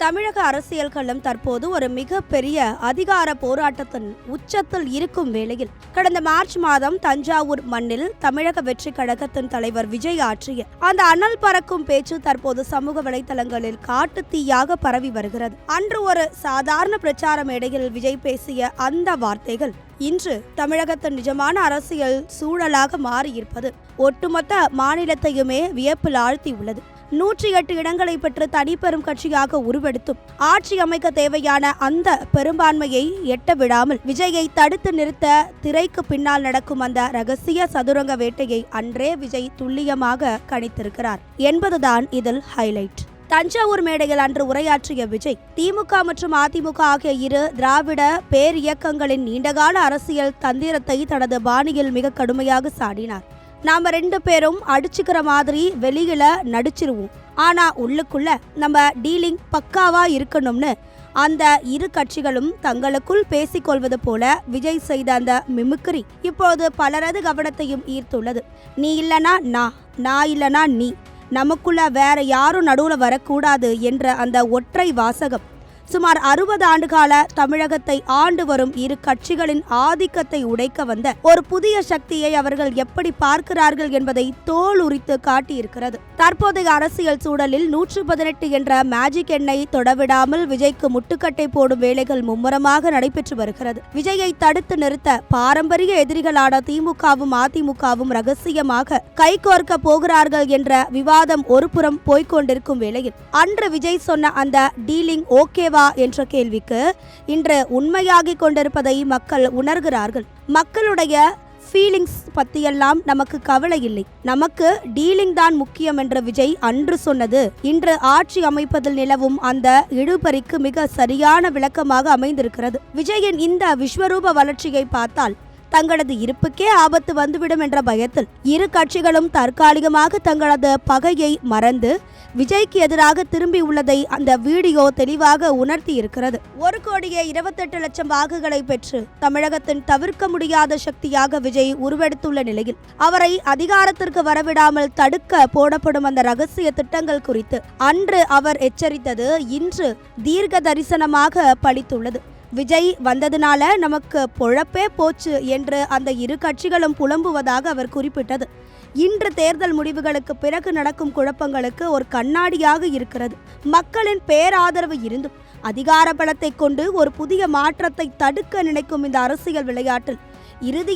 தமிழக அரசியல் களம் தற்போது ஒரு மிகப்பெரிய அதிகார போராட்டத்தின் உச்சத்தில் இருக்கும் வேளையில் கடந்த மார்ச் மாதம் தஞ்சாவூர் மண்ணில் தமிழக வெற்றி கழகத்தின் தலைவர் விஜய் ஆற்றிய அந்த அனல் பறக்கும் பேச்சு தற்போது சமூக வலைதளங்களில் காட்டுத்தீயாக பரவி வருகிறது. அன்று ஒரு சாதாரண பிரச்சார மேடையில் விஜய் பேசிய அந்த வார்த்தைகள் இன்று தமிழகத்தின் நிஜமான அரசியல் சூழலாக மாறியிருப்பது ஒட்டுமொத்த மாநிலத்தையுமே வியப்பில் ஆழ்த்தியுள்ளது. 108 இடங்களை பெற்று தனிப்பெரும் கட்சியாக உருவெடுத்தும் ஆட்சி அமைக்க தேவையான அந்த பெரும்பான்மையை எட்ட விடாமல் விஜயை தடுத்து நிறுத்த திரைக்கு பின்னால் நடக்கும் அந்த ரகசிய சதுரங்க வேட்டையை அன்றே விஜய் துல்லியமாக கணித்திருக்கிறார் என்பதுதான் இதில் ஹைலைட். தஞ்சாவூர் மேடையில் அன்று உரையாற்றிய விஜய் திமுக மற்றும் அதிமுக ஆகிய இரு திராவிட பேரியக்கங்களின் நீண்டகால அரசியல் தந்திரத்தை தனது பாணியில் மிக கடுமையாக சாடினார். நாம 2 பேரும் அடிச்சுக்கிற மாதிரி வெளியில நடிச்சிருவோம், ஆனா உள்ளுக்குள்ள நம்ம டீலிங் பக்காவா இருக்கணும்னு அந்த இரு கட்சிகளும் தங்களுக்குள் பேசிக்கொள்வது போல விஜய் செய்த அந்த மிமிக்ரி இப்போது பலரது கவனத்தையும் ஈர்த்துள்ளது. நீ இல்லனா நான் இல்லனா நீ, நமக்குள்ள வேற யாரும் நடுவுல வரக்கூடாது என்ற அந்த ஒற்றை வாசகம் சுமார் 60 ஆண்டுகால தமிழகத்தை ஆண்டு வரும் இரு கட்சிகளின் ஆதிக்கத்தை உடைக்க வந்த ஒரு புதிய சக்தியை அவர்கள் எப்படி பார்க்கிறார்கள் என்பதை தோல் உரித்து காட்டியிருக்கிறது. தற்போதைய அரசியல் சூழலில் 118 என்ற மேஜிக் எண்ணை தொடவிடாமல் விஜய்க்கு முட்டுக்கட்டை போடும் வேலைகள் மும்முரமாக நடைபெற்று வருகிறது. விஜயை தடுத்து நிறுத்த பாரம்பரிய எதிரிகளான திமுகவும் அதிமுகவும் ரகசியமாக கைகோர்க்க போகிறார்கள் என்ற விவாதம் ஒருபுறம் போய்கொண்டிருக்கும் வேளையில் அன்று விஜய் சொன்ன அந்த டீலிங் ஓகேவா என்ற கேள்விக்கு இன்று உண்மையாகிக் கொண்டிருப்பதை மக்கள் உணர்கிறார்கள். மக்களுடைய ஃபீலிங்ஸ் பத்தியெல்லாம் நமக்கு கவலை இல்லை, நமக்கு டீலிங் தான் முக்கியம் என்ற விஜய் அன்று சொன்னது இன்று ஆட்சி அமைப்பதில் நிலவும் அந்த இழுபறிக்கு மிக சரியான விளக்கமாக அமைந்திருக்கிறது. விஜயின் இந்த விஸ்வரூப வளர்ச்சியை பார்த்தால் தங்களது இருப்புக்கே ஆபத்து வந்துவிடும் என்ற பயத்தில் இரு கட்சிகளும் தற்காலிகமாக தங்களது பகையை மறந்து விஜய்க்கு எதிராக திரும்பி உள்ளதை அந்த வீடியோ தெளிவாக உணர்த்தி இருக்கிறது. 1,28,00,000 வாக்குகளை பெற்று தமிழகத்தின் தவிர்க்க முடியாத சக்தியாக விஜய் உருவெடுத்துள்ள நிலையில் அவரை அதிகாரத்திற்கு வரவிடாமல் தடுக்க போடப்படும் அந்த ரகசிய திட்டங்கள் குறித்து அன்று அவர் எச்சரித்தது இன்று தீர்க்க தரிசனமாக பலித்துள்ளது. விஜய் வந்ததுனால நமக்கு பொழப்பே போச்சு என்று அந்த இரு கட்சிகளும் புலம்புவதாக அவர் குறிப்பிட்டது இன்று தேர்தல் முடிவுகளுக்கு பிறகு நடக்கும் குழப்பங்களுக்கு ஒரு கண்ணாடியாக இருக்கிறது. மக்களின் பேராதரவு இருந்தும் அதிகார பலத்தை கொண்டு ஒரு புதிய மாற்றத்தை தடுக்க நினைக்கும் இந்த அரசியல் விளையாட்டில் இறுதியாக